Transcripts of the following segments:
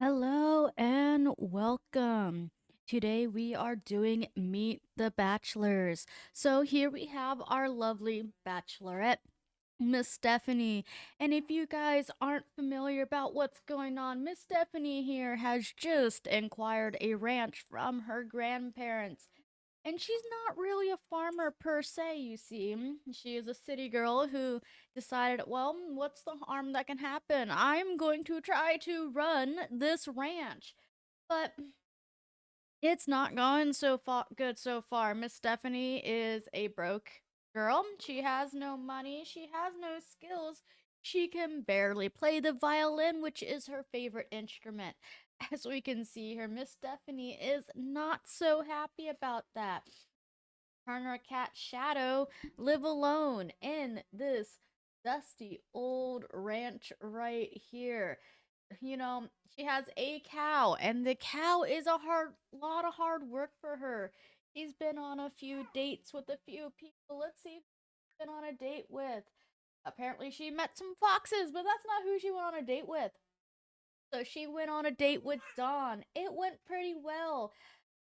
Hello and welcome. Today we are doing Meet the Bachelors. So here we have our lovely bachelorette, Miss Stephanie. And if you guys aren't familiar about what's going on, Miss Stephanie here has just acquired a ranch from her grandparents. And she's not really a farmer per se, you see. She is a city girl who decided, well, what's the harm that can happen? I'm going to try to run this ranch. But it's not going so good so far. Miss Stephanie is a broke girl. She has no money. She has no skills. She can barely play the violin, which is her favorite instrument. As we can see here, Miss Stephanie is not so happy about that. Her and her cat Shadow live alone in this dusty old ranch right here. She has a cow, and the cow is a lot of hard work for her. She's been on a few dates with a few people. Let's see who she's been on a date with. Apparently, she met some foxes, but that's not who she went on a date with. So she went on a date with Dawn. It went pretty well.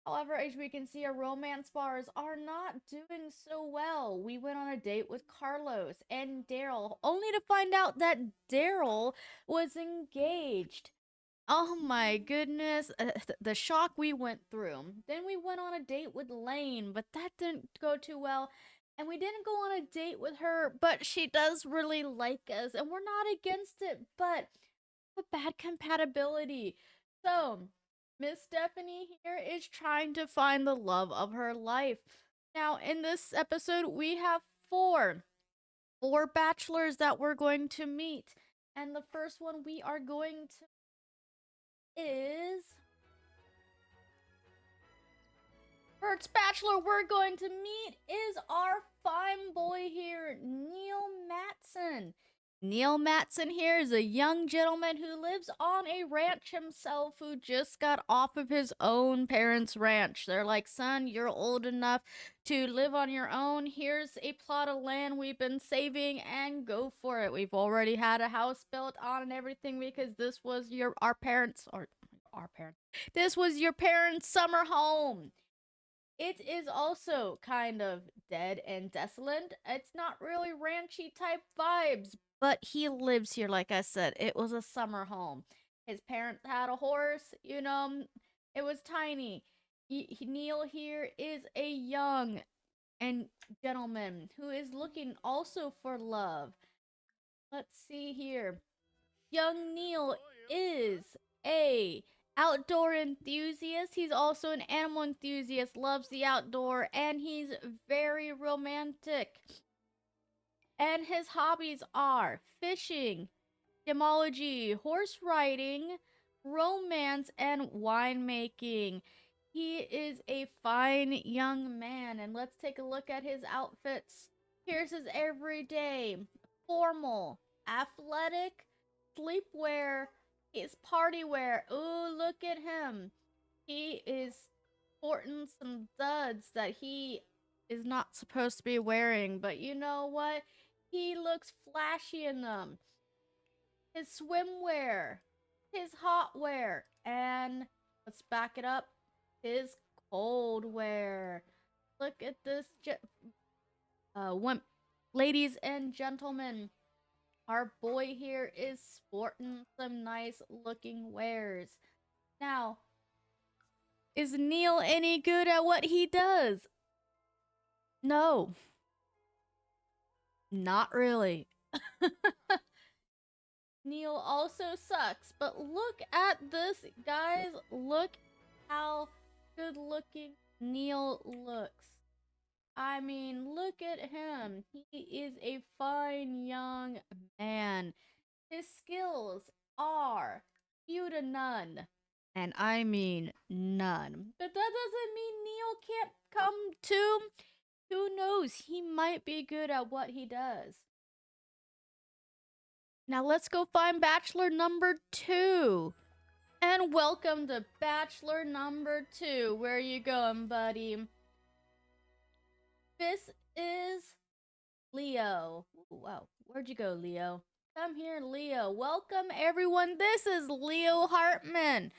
However, as we can see, our romance bars are not doing so well. We went on a date with Carlos and Daryl, only to find out that Daryl was engaged. Oh my goodness, the shock we went through. Then we went on a date with Lane, but that didn't go too well. And we didn't go on a date with her, but she does really like us, and we're not against it, but a bad compatibility. So, Miss Stephanie here is trying to find the love of her life. Now, in this episode, we have four bachelors that we're going to meet. And the first one we are going to is first bachelor we're going to meet is our fine boy here, Neil Matson. Neil Matson here is a young gentleman who lives on a ranch himself, who just got off of his own parents' ranch. They're like, son, you're old enough to live on your own. Here's a plot of land we've been saving, and go for it. We've already had a house built on and everything because this was our parents, or our parents. This was your parents' summer home. It is also kind of dead and desolate. It's not really ranchy type vibes, but he lives here, like I said. It was a summer home. His parents had a horse, it was tiny. Neil here is a young and gentleman who is looking also for love. Let's see here. Young Neil is a outdoor enthusiast. He's also an animal enthusiast, loves the outdoor, and he's very romantic. And his hobbies are fishing, gemology, horse riding, romance, and winemaking. He is a fine young man, and let's take a look at his outfits. Here's his everyday formal, athletic, sleepwear, his party wear. Ooh, look at him. He is sporting some duds that he is not supposed to be wearing, but you know what? He looks flashy in them. His swimwear, his hot wear, and let's back it up, his cold wear. Look at this, ladies and gentlemen. Our boy here is sporting some nice looking wares. Now, is Neil any good at what he does? No, not really. Neil also sucks, but look at this, guys. Look how good looking Neil looks. I mean, look at him. He is a fine young man. His skills are few to none. And I mean none. But that doesn't mean Neil can't come to. Who knows? He might be good at what he does. Now let's go find Bachelor number 2. And welcome to Bachelor number 2. Where you going, buddy? This is Leo. Ooh, wow. Where'd you go, Leo? Come here, Leo. Welcome, everyone. This is Leo Hartman.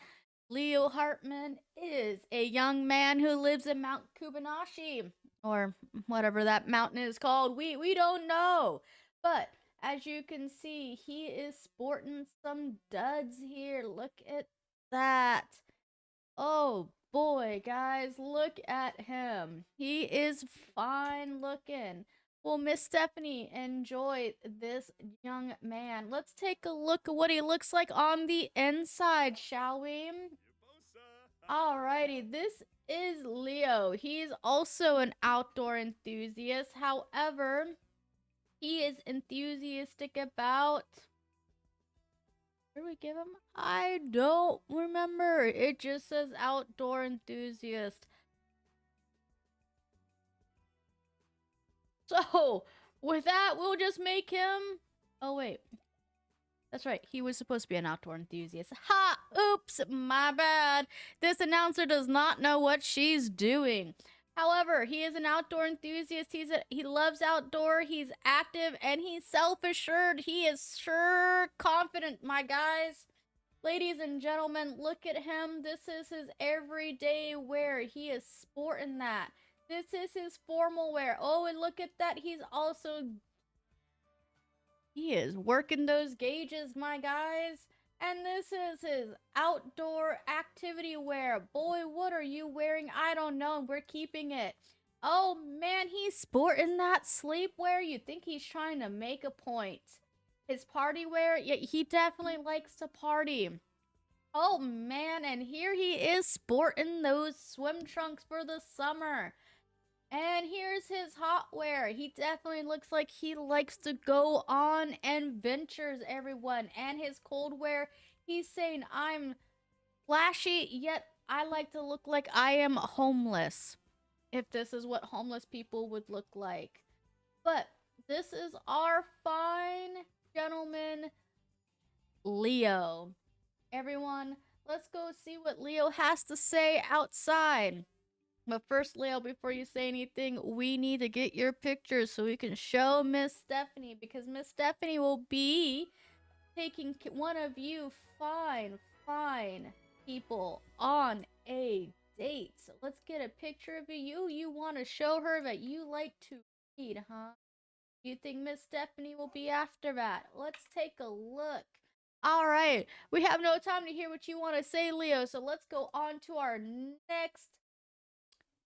Leo Hartman is a young man who lives in Mount Kubanashi, or whatever that mountain is called. We don't know. But as you can see, he is sporting some duds here. Look at that. Oh boy, guys, look at him. He is fine looking. Well, Miss Stephanie, enjoy this young man. Let's take a look at what he looks like on the inside, shall we? Alrighty, this is Leo. He's also an outdoor enthusiast. However, he is enthusiastic about. What do we give him? I don't remember. It just says outdoor enthusiast. So, with that, we'll just make him. Oh, wait. That's right. He was supposed to be an outdoor enthusiast. Ha! Oops! My bad. This announcer does not know what she's doing. However, he is an outdoor enthusiast. He loves outdoor. He's active and he's self-assured. He is sure confident, my guys. Ladies and gentlemen, look at him. This is his everyday wear. He is sporting that. This is his formal wear. Oh, and look at that. He is working those gauges, my guys. And this is his outdoor activity wear. Boy, what are you wearing? I don't know. We're keeping it. Oh man, he's sporting that sleepwear. You think he's trying to make a point. His party wear, yeah, he definitely likes to party. Oh man, and here he is sporting those swim trunks for the summer. And here's his hot wear. He definitely looks like he likes to go on adventures, everyone. And his cold wear, he's saying, I'm flashy, yet I like to look like I am homeless. If this is what homeless people would look like. But this is our fine gentleman, Leo. Everyone, let's go see what Leo has to say outside. But first, Leo, before you say anything, we need to get your pictures so we can show Miss Stephanie, because Miss Stephanie will be taking one of you fine people on a date. So let's get a picture of you. You want to show her that you like to read, huh? You think Miss Stephanie will be after that? Let's take a look. All right. We have no time to hear what you want to say, Leo. So let's go on to our next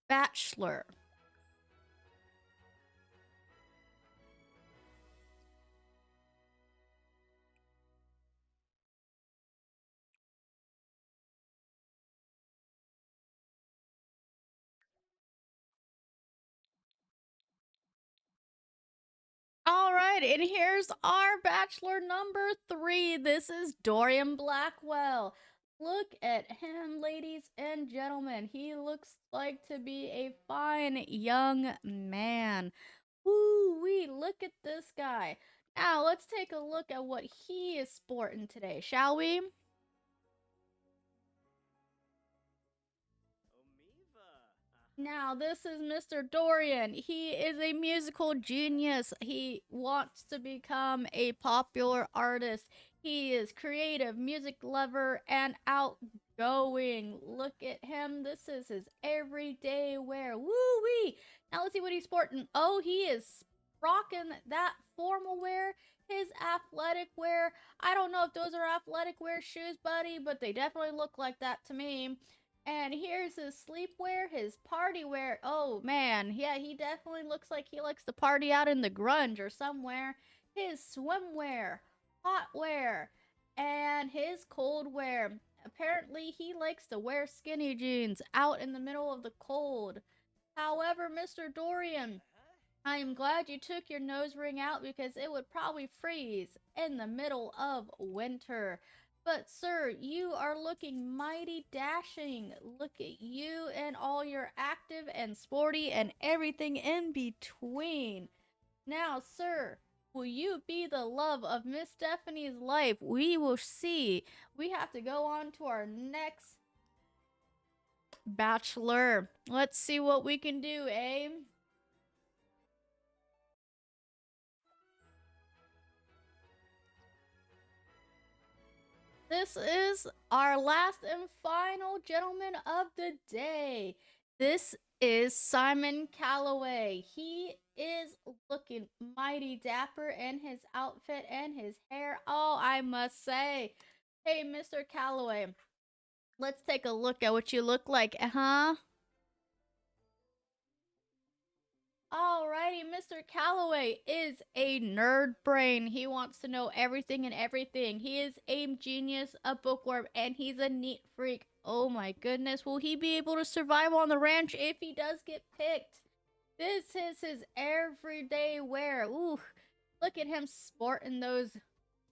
Bachelor. All right, and here's our Bachelor number 3. This is Dorian Blackwell. Look at him, ladies and gentlemen. He looks like to be a fine young man. Woo wee, look at this guy. Now, let's take a look at what he is sporting today, shall we? Now, this is Mr. Dorian. He is a musical genius. He wants to become a popular artist. He is creative, music lover, and outgoing. Look at him. This is his everyday wear. Woo wee. Now, let's see what he's sporting. Oh, he is rocking that formal wear, his athletic wear. I don't know if those are athletic wear shoes, buddy, but they definitely look like that to me. And here's his sleepwear, his party wear. Oh man, yeah, he definitely looks like he likes to party out in the grunge or somewhere. His swimwear, hot wear, and his cold wear. Apparently, he likes to wear skinny jeans out in the middle of the cold. However, Mr. Dorian, I am glad you took your nose ring out because it would probably freeze in the middle of winter. But, sir, you are looking mighty dashing. Look at you and all your active and sporty and everything in between. Now, sir, will you be the love of Miss Stephanie's life? We will see. We have to go on to our next Bachelor. Let's see what we can do, eh? This is our last and final gentleman of the day. This is Simon Calloway. He is looking mighty dapper in his outfit and his hair. Oh, I must say. Hey, Mr. Calloway, let's take a look at what you look like, huh? Alrighty, Mr. Calloway is a nerd brain. He wants to know everything and everything. He is a genius, a bookworm, and he's a neat freak. Oh my goodness, will he be able to survive on the ranch if he does get picked? This is his everyday wear. Ooh, look at him sporting those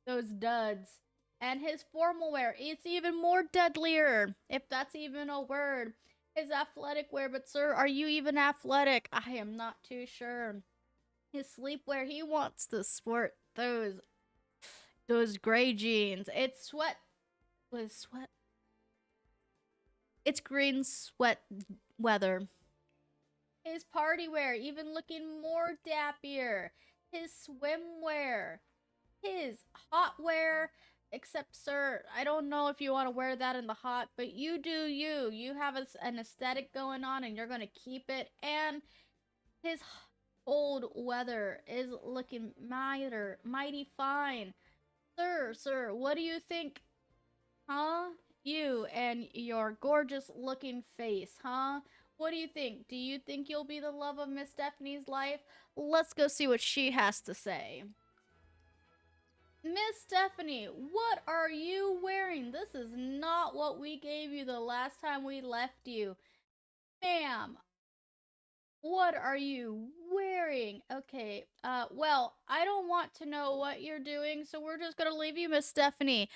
duds. And his formal wear, it's even more deadlier, if that's even a word. His athletic wear, but sir, are you even athletic? I am not too sure. His sleepwear, he wants to sport those gray jeans. It's sweat. It's green sweat weather. His party wear, even looking more dappier. His swimwear, his hot wear. Except, sir, I don't know if you want to wear that in the hot, but you do you. You have an aesthetic going on, and you're gonna keep it. And his cold weather is looking mighty fine. Sir, what do you think? Huh? You and your gorgeous looking face, huh? What do you think? Do you think you'll be the love of Miss Stephanie's life? Let's go see what she has to say. Miss Stephanie, what are you wearing? This is not what we gave you the last time we left you. Ma'am, what are you wearing? Okay, well, I don't want to know what you're doing, so we're just gonna leave you, Miss Stephanie.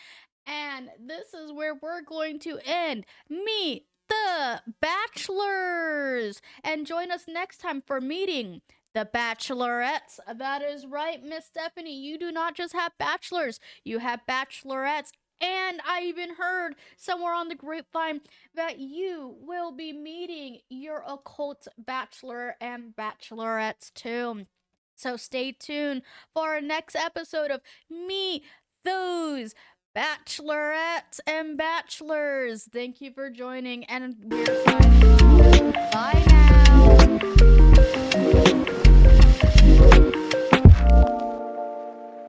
And this is where we're going to end. Meet the Bachelors! And join us next time for meeting the Bachelorettes. That is right, Miss Stephanie. You do not just have bachelors, you have bachelorettes. And I even heard somewhere on the grapevine that you will be meeting your occult bachelor and bachelorettes too. So stay tuned for our next episode of Meet Those Bachelorettes and Bachelors. Thank you for joining, and we're signing off. Bye now.